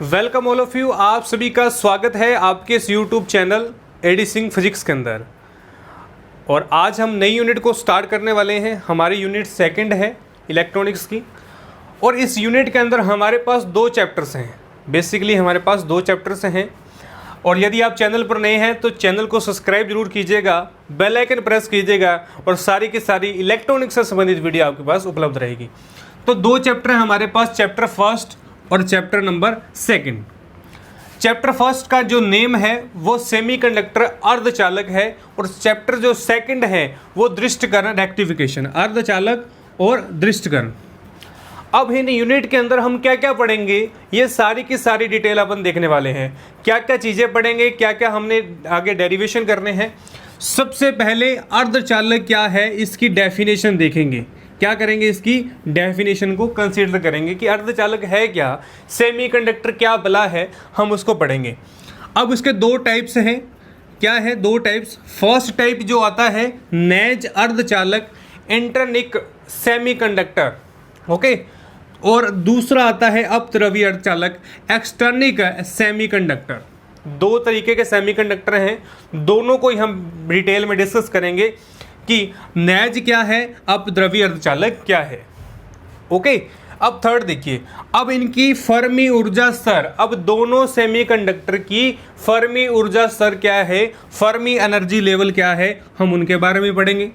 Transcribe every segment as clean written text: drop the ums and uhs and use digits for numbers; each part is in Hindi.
Welcome all of you. आप सभी का स्वागत है आपके इस YouTube channel AD Singh physics के अंदर। और आज हम नई यूनिट को स्टार्ट करने वाले हैं। हमारी यूनिट सेकंड है इलेक्ट्रॉनिक्स की, और इस यूनिट के अंदर हमारे पास दो चैप्टर्स हैं। बेसिकली हमारे पास दो चैप्टर्स हैं, और यदि आप चैनल पर नए हैं तो चैनल को सब्सक्राइब जरूर कीजिएगा, बेल आइकन प्रेस कीजिएगा, और सारी की सारी इलेक्ट्रॉनिक्स से संबंधित वीडियो आपके पास उपलब्ध रहेगी। तो दो चैप्टर हैं हमारे पास, चैप्टर फर्स्ट और chapter number second. Chapter first का जो नेम है वो सेमीकंडक्टर अर्धचालक है, और चैप्टर जो सेकंड है वो दृष्टिकरण रेक्टिफिकेशन, अर्धचालक और दृष्टिकरण। अब इन यूनिट के अंदर हम क्या क्या पढ़ेंगे, ये सारी की सारी डिटेल अपन देखने वाले हैं। क्या क्या चीज़ें पढ़ेंगे, क्या क्या हमने आगे डेरिवेशन करने हैं। सबसे पहले अर्धचालक क्या है इसकी डेफिनेशन देखेंगे। क्या करेंगे, इसकी डेफिनेशन को कंसीडर करेंगे कि अर्धचालक है क्या, सेमीकंडक्टर क्या भला है, हम उसको पढ़ेंगे। अब उसके दो टाइप्स हैं। क्या है, दो टाइप्स। फर्स्ट टाइप जो आता है नेज अर्धचालक, इंटरनिक सेमीकंडक्टर, ओके। और दूसरा आता है अपद्रव्य अर्धचालक, एक्सटर्निक सेमीकंडक्टर। दो तरीके के सेमीकंडक्टर हैं, दोनों को ही हम डिटेल में डिस्कस करेंगे कि नेज क्या है, अपद्रव्य अर्धचालक क्या है, ओके। अब थर्ड देखिए, अब इनकी फर्मी ऊर्जा स्तर, अब दोनों सेमीकंडक्टर की फर्मी ऊर्जा स्तर क्या है, फर्मी एनर्जी लेवल क्या है, हम उनके बारे में पढ़ेंगे,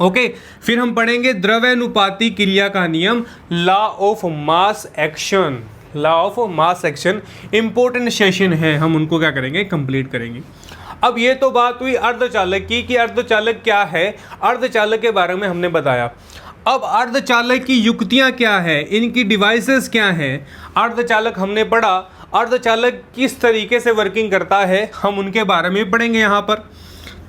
ओके। फिर हम पढ़ेंगे द्रव्यानुपाती क्रिया का नियम, law of mass action. Law of mass action important session है, हम उनको क्या करेंगे, कंप्लीट करेंगे। अब ये तो बात हुई अर्धचालक की कि अर्धचालक क्या है, अर्धचालक के बारे में हमने बताया। अब अर्धचालक की युक्तियां क्या है, इनकी डिवाइसेस क्या हैं, अर्धचालक हमने पढ़ा, अर्धचालक किस तरीके से वर्किंग करता है, हम उनके बारे में पढ़ेंगे यहाँ पर।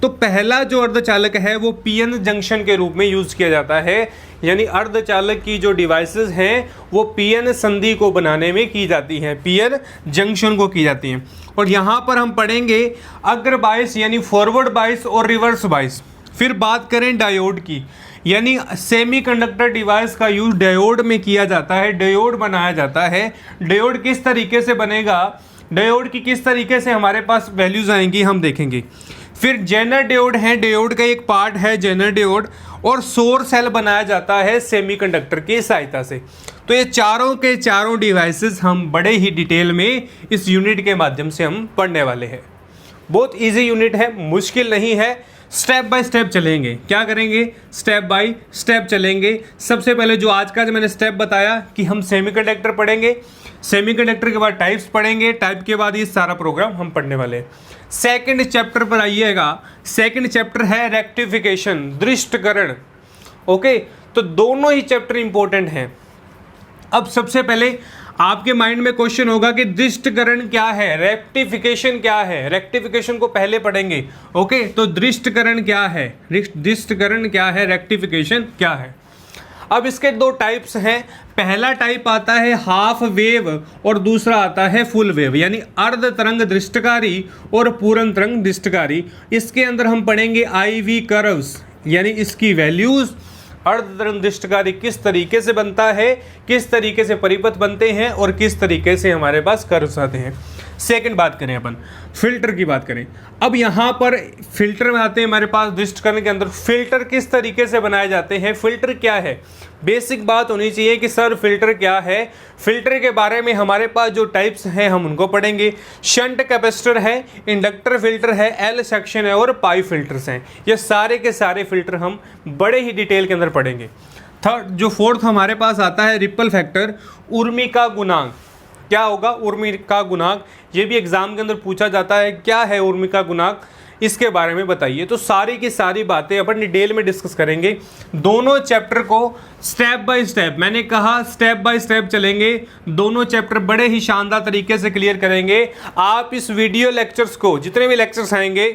तो पहला जो अर्धचालक है वो पीएन जंक्शन के रूप में यूज किया जाता है, यानी अर्धचालक की जो डिवाइसेस हैं वो पीएन संधि को बनाने में की जाती हैं, पीएन जंक्शन को की जाती हैं। और यहाँ पर हम पढ़ेंगे अग्र बायस यानी फॉरवर्ड बायस और रिवर्स बायस। फिर बात करें डायोड की, यानी सेमीकंडक्टर डिवाइस का यूज डायोड में किया जाता है, डायोड बनाया जाता है। डायोड किस तरीके से बनेगा, डायोड की किस तरीके से हमारे पास वैल्यूज आएंगी, हम देखेंगे। फिर जेनर डायोड है, डायोड का एक पार्ट है जेनर डायोड, और सौर सेल बनाया जाता है सेमीकंडक्टर की सहायता से। तो ये चारों के चारों डिवाइसेस हम बड़े ही डिटेल में इस यूनिट के माध्यम से हम पढ़ने वाले हैं। बहुत इजी यूनिट है, मुश्किल नहीं है, स्टेप बाय स्टेप चलेंगे। क्या करेंगे, स्टेप बाय स्टेप चलेंगे। सबसे पहले जो आज का जो मैंने स्टेप बताया कि हम सेमीकंडक्टर पढ़ेंगे, सेमीकंडक्टर के बाद टाइप्स पढ़ेंगे, टाइप के बाद ये सारा प्रोग्राम हम पढ़ने वाले हैं। सेकंड चैप्टर पर आइएगा, सेकंड चैप्टर है रेक्टिफिकेशन, दृष्टिकरण, ओके। तो दोनों ही चैप्टर इंपॉर्टेंट हैं। अब सबसे पहले आपके माइंड में क्वेश्चन होगा कि दृष्टिकरण क्या है, रेक्टिफिकेशन क्या है। रेक्टिफिकेशन को पहले पढ़ेंगे, ओके। तो दृष्टिकरण क्या है, दृष्टिकरण क्या है, रेक्टिफिकेशन क्या है। अब इसके दो टाइप्स हैं। पहला टाइप आता है हाफ वेव और दूसरा आता है फुल वेव, यानी अर्ध तरंग दृष्टिकारी और पूर्ण तरंग दृष्टिकारी। इसके अंदर हम पढ़ेंगे IV कर्व्स, यानी इसकी वैल्यूज, अर्ध तरंग दृष्टिकारी किस तरीके से बनता है, किस तरीके से परिपथ बनते हैं, और किस तरीके से हमारे पास कर्व्स आते हैं। सेकंड बात करें अपन फिल्टर की बात करें। अब यहाँ पर फिल्टर में आते हैं हमारे पास दृष्टिकरण के अंदर। फिल्टर किस तरीके से बनाए जाते हैं, फिल्टर क्या है, बेसिक बात होनी चाहिए कि सर फिल्टर क्या है। फिल्टर के बारे में हमारे पास जो टाइप्स हैं हम उनको पढ़ेंगे। शंट कैपेसिटर है, इंडक्टर फिल्टर है, एल सेक्शन है, और पाई फिल्टर्स हैं। ये सारे के सारे फिल्टर हम बड़े ही डिटेल के अंदर पढ़ेंगे। थर्ड जो फोर्थ हमारे पास आता है रिपल फैक्टर, उर्मी का गुणांक। क्या होगा उर्मी का गुणांक, ये भी एग्जाम के अंदर पूछा जाता है, क्या है उर्मी का गुणांक, इसके बारे में बताइए। तो सारी की सारी बातें अपन डिटेल में डिस्कस करेंगे। दोनों चैप्टर को स्टेप बाय स्टेप, मैंने कहा स्टेप बाय स्टेप चलेंगे। दोनों चैप्टर बड़े ही शानदार तरीके से क्लियर करेंगे। आप इस वीडियो लेक्चर्स को, जितने भी लेक्चर्स आएंगे,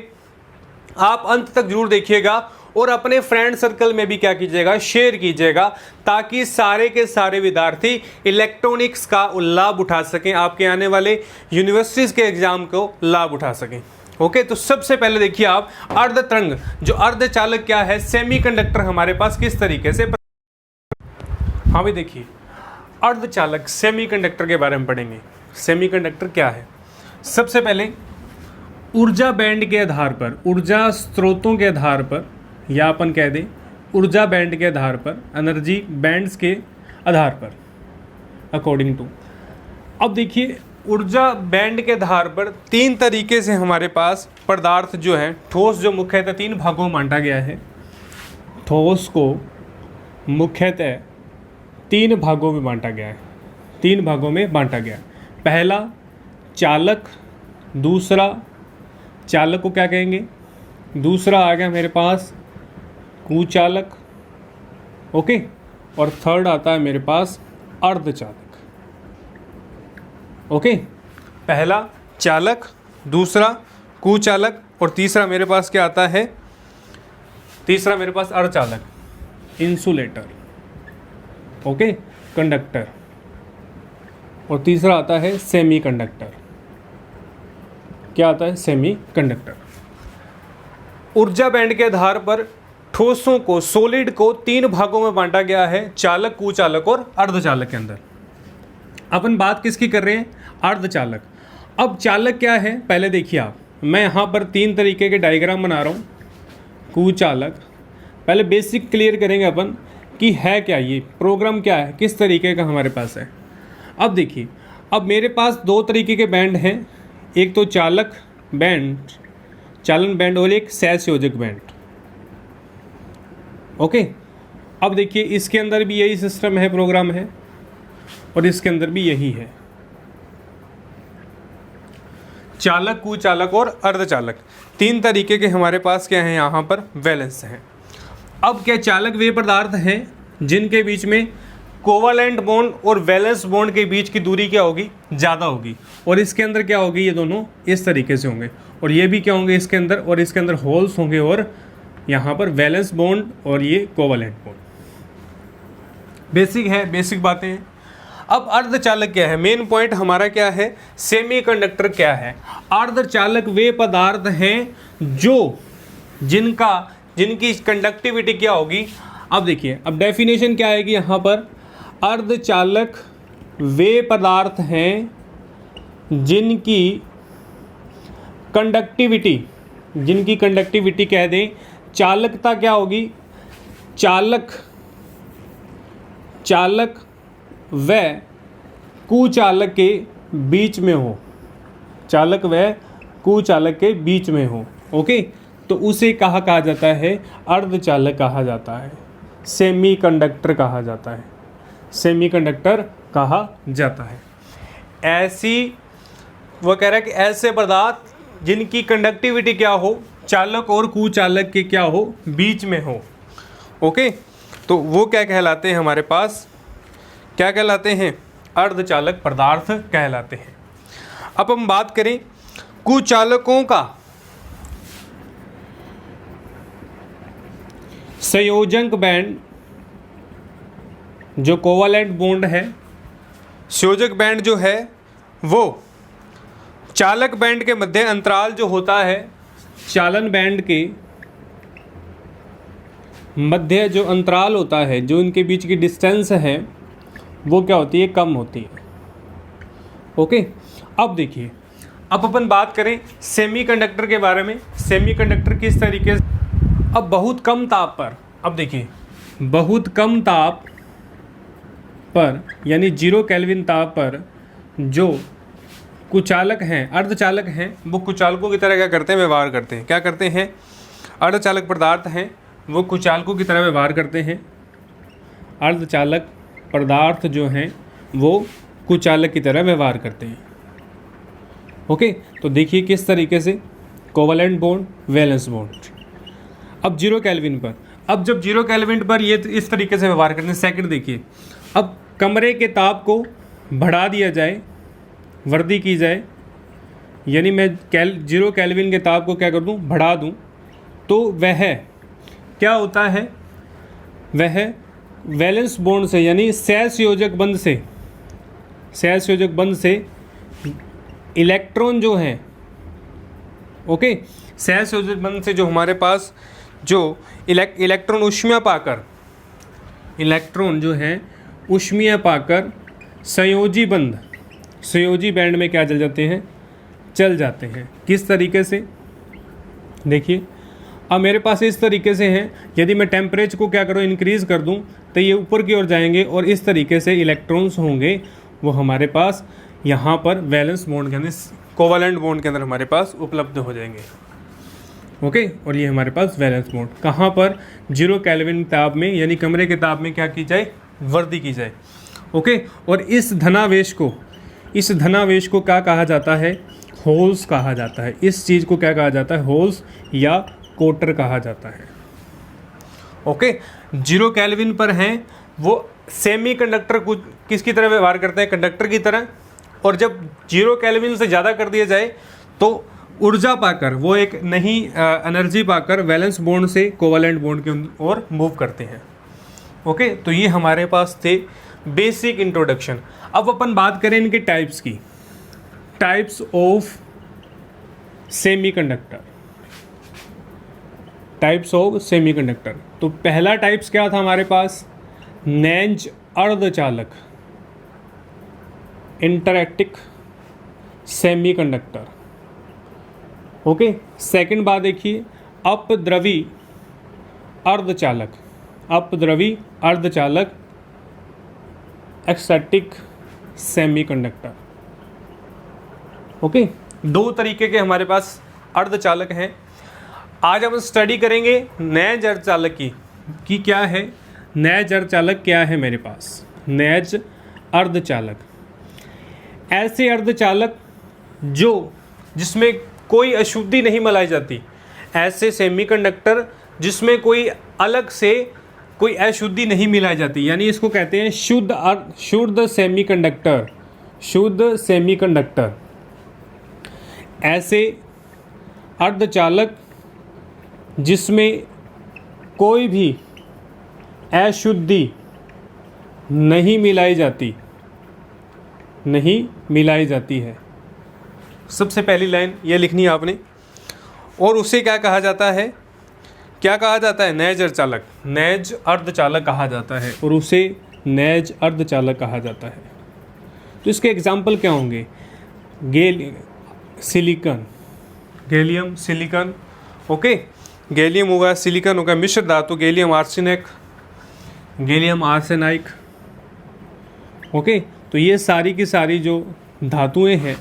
आप अंत तक जरूर देखिएगा, और अपने फ्रेंड सर्कल में भी क्या कीजिएगा, शेयर कीजिएगा, ताकि सारे के सारे विद्यार्थी इलेक्ट्रॉनिक्स का लाभ उठा सकें, आपके आने वाले यूनिवर्सिटीज़ के एग्जाम को लाभ उठा सकें, ओके। तो सबसे पहले देखिए आप अर्धतरंग, जो अर्धचालक क्या है, सेमीकंडक्टर हमारे पास किस तरीके से। हाँ भाई देखिए, अर्धचालक सेमीकंडक्टर के बारे में पढ़ेंगे। सेमीकंडक्टर क्या है? सबसे पहले ऊर्जा बैंड के आधार पर, ऊर्जा स्रोतों के आधार पर, या अपन कह दें ऊर्जा बैंड के आधार पर, एनर्जी बैंड्स के आधार पर, अकॉर्डिंग टू। अब देखिए ऊर्जा बैंड के आधार पर तीन तरीके से हमारे पास पदार्थ जो है, ठोस जो मुख्यतः तीन भागों में बांटा गया है, ठोस को मुख्यतः तीन भागों में बांटा गया है, तीन भागों में बांटा गया। पहला चालक, दूसरा चालक को क्या कहेंगे, दूसरा आ गया मेरे पास कुचालक, ओके, और थर्ड आता है मेरे पास अर्धचालक, ओके। पहला चालक, दूसरा कुचालक और तीसरा मेरे पास क्या आता है, तीसरा मेरे पास अर्धचालक, इंसुलेटर, ओके, कंडक्टर, और तीसरा आता है सेमीकंडक्टर। क्या आता है? सेमीकंडक्टर। ऊर्जा बैंड के आधार पर ठोसों को, सॉलिड को तीन भागों में बांटा गया है, चालक, कुचालक और अर्धचालक के अंदर। अपन बात किसकी कर रहे हैं? अर्धचालक। अब चालक क्या है पहले देखिए आप, मैं यहाँ पर तीन तरीके के डायग्राम बना रहा हूँ। कुचालक, पहले बेसिक क्लियर करेंगे अपन कि है क्या, ये प्रोग्राम क्या है, किस तरीके का हमारे पास है। अब देखिए, अब मेरे पास दो तरीके के बैंड हैं, एक तो चालक बैंड, चालन बैंड, और एक सहसंयोजक बैंड, ओके। अब देखिए इसके अंदर भी यही सिस्टम है, प्रोग्राम है, और इसके अंदर भी यही है। चालक, कुचालक और अर्धचालक, तीन तरीके के हमारे पास क्या है यहाँ पर, वैलेंस हैं। अब क्या चालक वे पदार्थ हैं जिनके बीच में कोवालेंट बॉन्ड और वैलेंस बॉन्ड के बीच की दूरी क्या होगी, ज़्यादा होगी, और इसके अंदर क्या होगी, ये दोनों इस तरीके से होंगे, और ये भी क्या होंगे इसके अंदर, और इसके अंदर होल्स होंगे, और यहाँ पर वैलेंस बॉन्ड और ये कोवालेंट बॉन्ड। बेसिक है, बेसिक बातें हैं। अब अर्धचालक क्या है, मेन पॉइंट हमारा क्या है, सेमीकंडक्टर क्या है। अर्धचालक वे पदार्थ हैं जो जिनकी कंडक्टिविटी क्या होगी। अब देखिए, अब डेफिनेशन क्या आएगी यहाँ पर, अर्धचालक वे पदार्थ हैं जिनकी कंडक्टिविटी कह दें, चालकता क्या होगी, चालक व कुचालक के बीच में हो, चालक व कुचालक के बीच में हो, ओके, तो उसे कहा जाता है, अर्धचालक कहा जाता है, सेमीकंडक्टर कहा जाता है, सेमीकंडक्टर कहा जाता है। ऐसी वो कह रहा है कि ऐसे पदार्थ जिनकी कंडक्टिविटी क्या हो, चालक और कुचालक के क्या हो, बीच में हो, ओके, तो वो क्या कहलाते हैं हमारे पास, क्या कहलाते हैं, अर्धचालक पदार्थ कहलाते हैं। अब हम बात करें कुचालकों का, संयोजक बैंड जो कोवालेंट बॉन्ड है, संयोजक बैंड जो है वो चालक बैंड के मध्य अंतराल जो होता है, चालन बैंड के मध्य जो अंतराल होता है, जो इनके बीच की डिस्टेंस है, वो क्या होती है, कम होती है, ओके। अब देखिए, अब अपन बात करें सेमीकंडक्टर के बारे में, सेमीकंडक्टर किस तरीके से, अब बहुत कम ताप पर, अब देखिए बहुत कम ताप पर यानी 0 केल्विन ताप पर जो कुचालक हैं, अर्धचालक हैं, वो कुचालकों की तरह क्या करते हैं, व्यवहार करते हैं। क्या करते हैं, अर्धचालक पदार्थ हैं वो कुचालकों की तरह व्यवहार करते हैं। अर्धचालक पदार्थ जो हैं वो कुचालक की तरह व्यवहार करते हैं, ओके। तो देखिए किस तरीके से, कोवेलेंट बॉन्ड, वैलेंस बॉन्ड। अब 0 केल्विन पर, अब जब 0 केल्विन पर ये इस तरीके से व्यवहार करते हैं। सेकंड देखिए, अब कमरे के ताप को बढ़ा दिया जाए, वृद्धि की जाए, यानी मैं 0 केल्विन के ताप को क्या कर दूं, बढ़ा दूं, तो वह क्या होता है, वह वैलेंस बॉन्ड से यानी सहसंयोजक बंध से इलेक्ट्रॉन जो हैं, ओके, सहसंयोजक बंध से जो हमारे पास जो इलेक्ट्रॉन ऊष्मीय पाकर, इलेक्ट्रॉन जो है ऊष्मीय पाकर संयोजी बंध, संयोजी बैंड में क्या चल जाते हैं, चल जाते हैं। किस तरीके से, देखिए अब मेरे पास इस तरीके से हैं, यदि मैं टेम्परेचर को क्या करूँ, इंक्रीज़ कर दूँ तो ये ऊपर की ओर जाएंगे और इस तरीके से इलेक्ट्रॉन्स होंगे वो हमारे पास यहाँ पर वैलेंस बॉन्ड के अंदर, कोवैलेंट बॉन्ड के अंदर हमारे पास उपलब्ध हो जाएंगे। ओके, और ये हमारे पास वैलेंस बॉन्ड कहाँ पर, 0 केल्विन ताप में, यानी कमरे के ताप में क्या की जाए, वर्दी की जाए। ओके, और इस धनावेश को क्या कहा जाता है, होल्स कहा जाता है। इस चीज़ को क्या कहा जाता है, होल्स या कोटर कहा जाता है। ओके, 0 केल्विन पर हैं वो सेमीकंडक्टर को किसकी तरह व्यवहार करते हैं, कंडक्टर की तरह। और जब 0 केल्विन से ज़्यादा कर दिया जाए तो ऊर्जा पाकर, वो एक नई एनर्जी पाकर वैलेंस बॉन्ड से कोवैलेंट बॉन्ड की ओर मूव करते हैं। ओके, तो ये हमारे पास थे बेसिक इंट्रोडक्शन। अब अपन बात करें इनके टाइप्स की, types of semiconductor, types of semiconductor. तो पहला टाइप्स क्या था हमारे पास, नेंज अर्धचालक, इंटरैक्टिक सेमीकंडक्टर। ओके, सेकंड बात देखिए, अपद्रवी अर्धचालक, अपद्रवी अर्धचालक एक्सैटिक सेमीकंडक्टर। ओके, 2 तरीके के हमारे पास अर्धचालक हैं। आज हम स्टडी करेंगे नैज अर्धचालक की क्या है, नैज अर्धचालक क्या है मेरे पास, नैज अर्धचालक ऐसे अर्धचालक जिसमें कोई अशुद्धि नहीं मिलाई जाती, ऐसे सेमीकंडक्टर जिसमें कोई अलग से कोई अशुद्धि नहीं मिलाई जाती, यानी इसको कहते हैं शुद्ध सेमीकंडक्टर, शुद्ध सेमीकंडक्टर। ऐसे अर्धचालक जिसमें कोई भी अशुद्धि नहीं मिलाई जाती है। सबसे पहली लाइन ये लिखनी है आपने, और उसे क्या कहा जाता है, नैज अर्धचालक, नैज अर्धचालक कहा जाता है, और उसे नैज अर्धचालक कहा जाता है। तो इसके एग्जाम्पल क्या होंगे, गैलियम सिलिकॉन। ओके, गैलियम होगा, सिलिकॉन होगा, मिश्र धातु गैलियम आर्सेनाइक। ओके, तो ये सारी की सारी जो धातुएं हैं,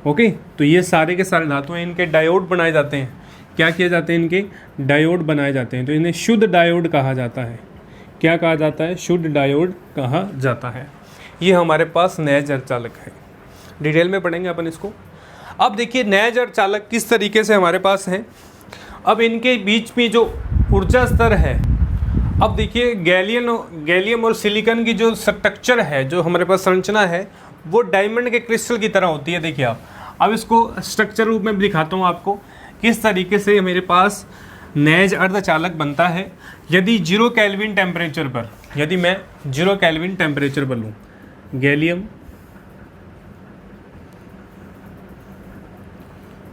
ओके, तो ये सारे के सारे धातुएं, इनके डायोड बनाए जाते हैं। क्या किए जाते हैं, इनके डायोड बनाए जाते हैं। तो इन्हें शुद्ध डायोड कहा जाता है। क्या कहा जाता है, शुद्ध डायोड कहा जाता है। ये हमारे पास नैज अर्धचालक है, डिटेल में पढ़ेंगे अपन इसको। अब देखिए नैज अर्धचालक किस तरीके से हमारे पास हैं। अब इनके बीच में जो ऊर्जा स्तर है, अब देखिए गैलियम और सिलिकॉन की जो स्ट्रक्चर है, जो हमारे पास संरचना है, वो डायमंड के क्रिस्टल की तरह होती है। देखिए आप, अब इसको स्ट्रक्चर रूप में दिखाता हूँ आपको किस तरीके से मेरे पास नैज अर्धचालक बनता है। यदि 0 केल्विन टेम्परेचर पर, यदि मैं 0 केल्विन टेम्परेचर पर लूँ गैलियम,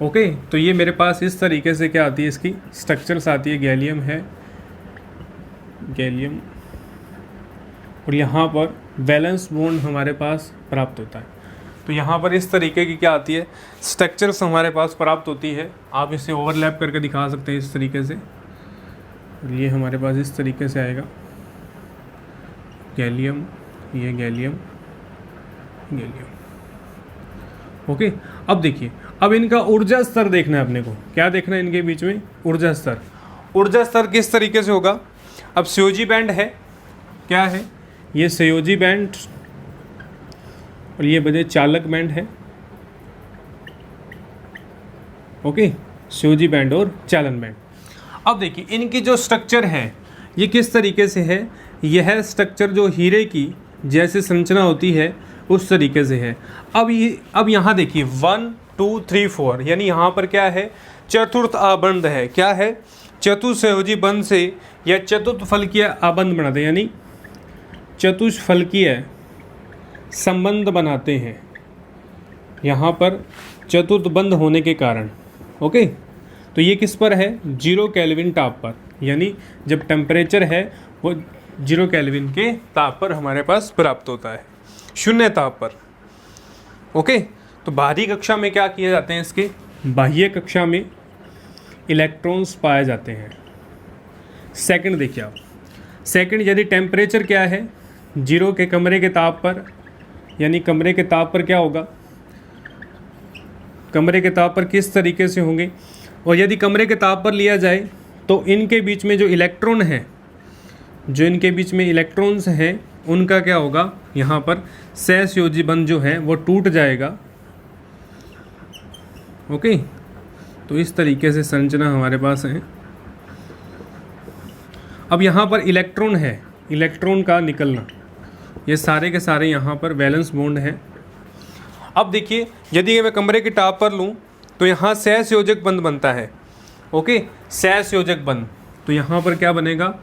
ओके, तो ये मेरे पास इस तरीके से क्या आती है, इसकी स्ट्रक्चर्स आती है। गैलियम है, गैलियम, और यहाँ पर वैलेंस बॉन्ड हमारे पास प्राप्त होता है। तो यहाँ पर इस तरीके की क्या आती है, स्ट्रक्चर्स हमारे पास प्राप्त होती है। आप इसे ओवरलैप करके दिखा सकते हैं इस तरीके से। ये हमारे पास इस तरीके से आएगा, गैलियम, ये गैलियम, ओके। अब देखिए, अब इनका ऊर्जा स्तर देखना है अपने को। क्या देखना है इनके बीच में, ऊर्जा स्तर। ऊर्जा स्तर किस तरीके से होगा। अब संयोजी बैंड है, क्या है ये, संयोजी बैंड, और ये बजे चालक बैंड है। ओके, संयोजी बैंड और चालन बैंड। अब देखिए इनकी जो स्ट्रक्चर है ये किस तरीके से है। यह स्ट्रक्चर जो हीरे की जैसे संरचना होती है उस तरीके से है। अब यहाँ देखिए 1 2 3 4, यानी यहाँ पर क्या है, चतुर्थ आबंध है। क्या है, चतुस्संयोजी बंध से या चतुर्थफलकीय आबंध बनाते हैं, यानी चतुष्फलकीय संबंध बनाते हैं यहाँ पर चतुर्थ बंध होने के कारण। ओके, तो ये किस पर है, 0 केल्विन ताप पर, यानी जब टेम्परेचर है वो 0 केल्विन के ताप पर हमारे पास प्राप्त होता है। शून्य ताप पर। ओके, तो बाहरी कक्षा में क्या किए जाते हैं, इसके बाह्य कक्षा में इलेक्ट्रॉन्स पाए जाते हैं। सेकंड देखिए आप, सेकंड यदि टेम्परेचर क्या है 0 के कमरे के ताप पर, यानी कमरे के ताप पर क्या होगा, कमरे के ताप पर किस तरीके से होंगे, और यदि कमरे के ताप पर लिया जाए तो इनके बीच में जो इलेक्ट्रॉन है, जो इनके बीच में इलेक्ट्रॉन्स हैं उनका क्या होगा, यहाँ पर सहसंयोजी बंध जो है वो टूट जाएगा। ओके, तो इस तरीके से संरचना हमारे पास है। अब यहाँ पर इलेक्ट्रॉन है, इलेक्ट्रॉन का निकलना, ये सारे के सारे यहाँ पर वैलेंस बॉन्ड है। अब देखिए यदि मैं कमरे के ताप पर लूँ तो यहाँ सहसंयोजक बंध बनता है। ओके, सहसंयोजक बंध, तो यहाँ पर क्या बनेगा,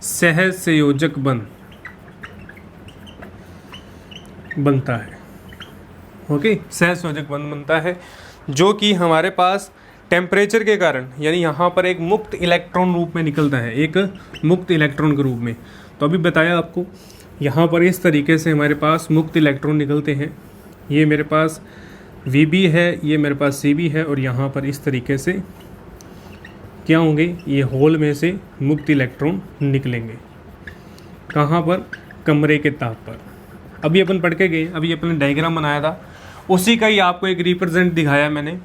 सहसंयोजक बंध बनता है। ओके, सहसंयोजक बंध बनता है जो कि हमारे पास टेम्परेचर के कारण, यानी यहाँ पर एक मुक्त इलेक्ट्रॉन रूप में निकलता है, एक मुक्त इलेक्ट्रॉन के रूप में। तो अभी बताया आपको, यहाँ पर इस तरीके से हमारे पास मुक्त इलेक्ट्रॉन निकलते हैं। ये मेरे पास Vb है, ये मेरे पास Cb है, और यहाँ पर इस तरीके से क्या होंगे, ये होल में से मुक्त इलेक्ट्रॉन निकलेंगे। कहाँ पर, कमरे के ताप पर। अभी अपन पढ़ के गए, अभी अपन ने डायग्राम बनाया था, उसी का ही आपको एक रिप्रेजेंट दिखाया मैंने,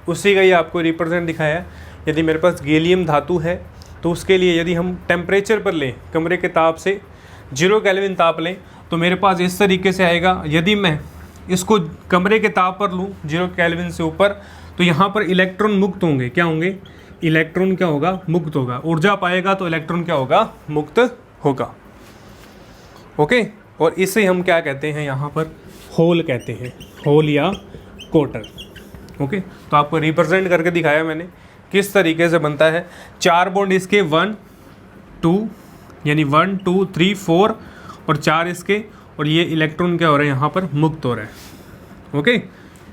उसी का ही आपको रिप्रेजेंट दिखाया। यदि मेरे पास गैलियम धातु है तो उसके लिए यदि हम टेम्परेचर पर लें, कमरे के ताप से 0 केल्विन ताप लें, तो मेरे पास इस तरीके से आएगा। यदि मैं इसको कमरे के ताप पर लूँ 0 केल्विन से ऊपर, तो यहाँ पर इलेक्ट्रॉन मुक्त होंगे। क्या होंगे, इलेक्ट्रॉन क्या होगा, मुक्त होगा। ऊर्जा पाएगा तो इलेक्ट्रॉन क्या होगा, मुक्त होगा। ओके, और इसे हम क्या कहते हैं, यहाँ पर होल कहते हैं, होल या कोटर। ओके, तो आपको रिप्रेजेंट करके दिखाया मैंने किस तरीके से बनता है। 4 बॉन्ड इसके 1 2, यानी 1 2 3 4 और 4 इसके, और ये इलेक्ट्रॉन क्या हो रहा है, यहाँ पर मुक्त हो रहा है। ओके,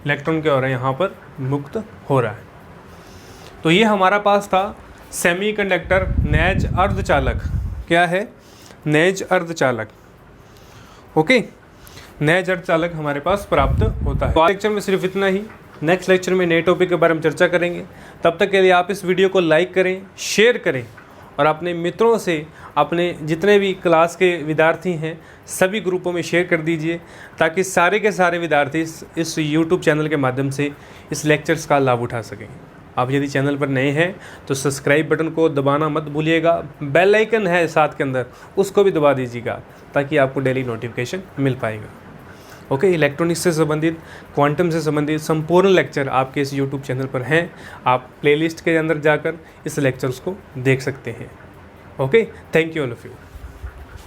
इलेक्ट्रॉन क्या हो रहा है, यहाँ पर मुक्त हो रहा है। तो ये हमारा पास था सेमीकंडक्टर नेज अर्धचालक। क्या है, नेज अर्धचालक। ओके, नेज अर्धचालक हमारे पास प्राप्त होता है। तो आज लेक्चर में सिर्फ इतना ही। नेक्स्ट लेक्चर में नए टॉपिक के बारे में चर्चा करेंगे। तब तक के लिए आप इस वीडियो को लाइक करें, शेयर करें, और अपने मित्रों से, अपने जितने भी क्लास के विद्यार्थी हैं सभी ग्रुपों में शेयर कर दीजिए, ताकि सारे के सारे विद्यार्थी इस YouTube चैनल के माध्यम से इस लेक्चर्स का लाभ उठा सकें। आप यदि चैनल पर नए हैं तो सब्सक्राइब बटन को दबाना मत भूलिएगा। बेल आइकन है साथ के अंदर, उसको भी दबा दीजिएगा, ताकि आपको डेली नोटिफिकेशन मिल पाएगा। ओके, इलेक्ट्रॉनिक्स से संबंधित, क्वांटम से संबंधित संपूर्ण लेक्चर आपके इस YouTube चैनल पर हैं। आप प्लेलिस्ट के अंदर जाकर इस लेक्चर्स को देख सकते हैं। Okay, thank you all of you.